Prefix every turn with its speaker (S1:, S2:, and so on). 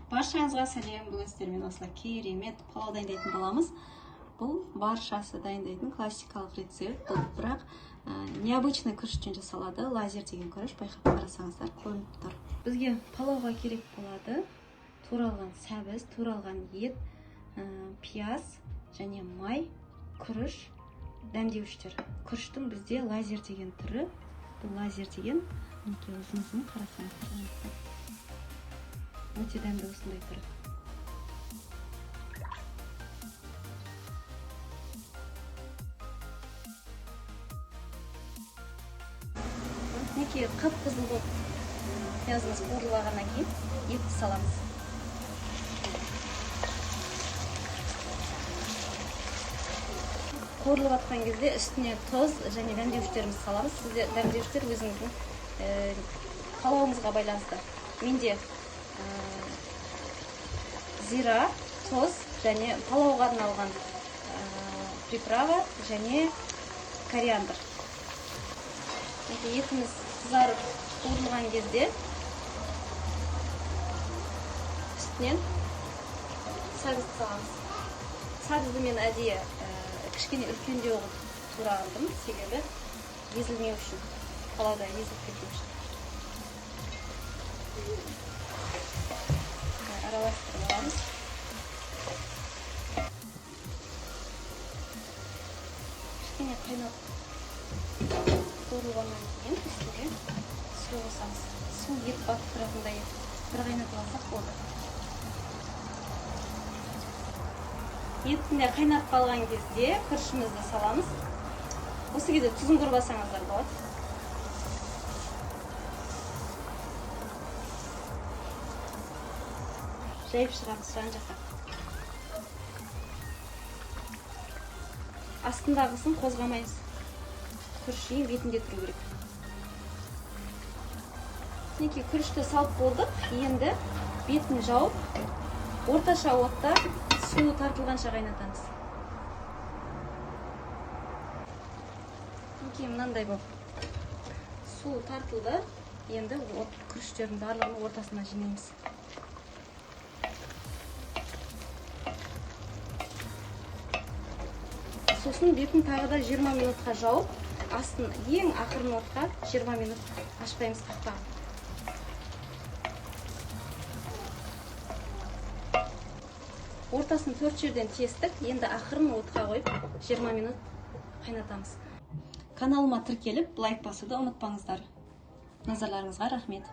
S1: Баршаңызға сәлем. Бүгін сіздермен осылай керемет палау дайындайтын боламыз. Бұл баршасы дайындайтын классикалық рецепт. Бұл бірақ необычный күріштен жасалады. Лазер деген күріш, байқап қарасаңыздар көрініп тұр. Бізге палауға керек болады туралған сәбіз, туралған ет, пияз және май, күріш, дәмдеуіштер. Күріштің бізде лазер деген түрі. Бұл лазер деген ұзын қарасаңыздар. Өте дәмді осындай түрі. Мінекей қып-қызыл болып пиязымыз қуырылғаннан кейін етті саламыз. Қуырылып жатқан кезде үстіне тұз және дәмдеуіштерімізді саламыз. Сізде дәмдеуіштер өзіңіздің қалауыңызға байланысты. Менде зира, тұз және палауға арналған приправа және кориандр. Етіміз қызарып қуырылған кезде үстінен сәбізді саламыз. Сәбізді мен әдейі кішкене үлкендеу тура алдым, себебі езілмеу үшін, палауда езіліп кетпеу үшін. Араластырып аламыз. Кішкене қайнап қуырылғаннан кейін үстіне су қосамыз. Су ет батып тұратындай бір қайнатып алсақ болды. Еттінде қайнап қалған кезде күрішімізді саламыз. Осы кезде тұзын құрбасаңыздар болады. Жайып шығамыз жан жаққа. Астындағысын қозғамаймыз. Күріш бетінде тұру керек. Мінекей күрішті салып болдық. Енді бетін жауып, орташа отта суы тартылғанша қайнатамыз. Мінекей мынандай болып суы тартылды. Енді күріштердің барлығын ортасына жинаймыз. Сосын бетін тағы да 20 минутқа жауып, астын ең ақырын отқа 20 минут ашпаймыз қақпағын. Ортасын 4 жерден тестік, енді ақырын отқа қойып 20 минут қайнатамыз. Каналыма тіркеліп, лайк басуды ұмытпаңыздар. Назарларыңызға рахмет.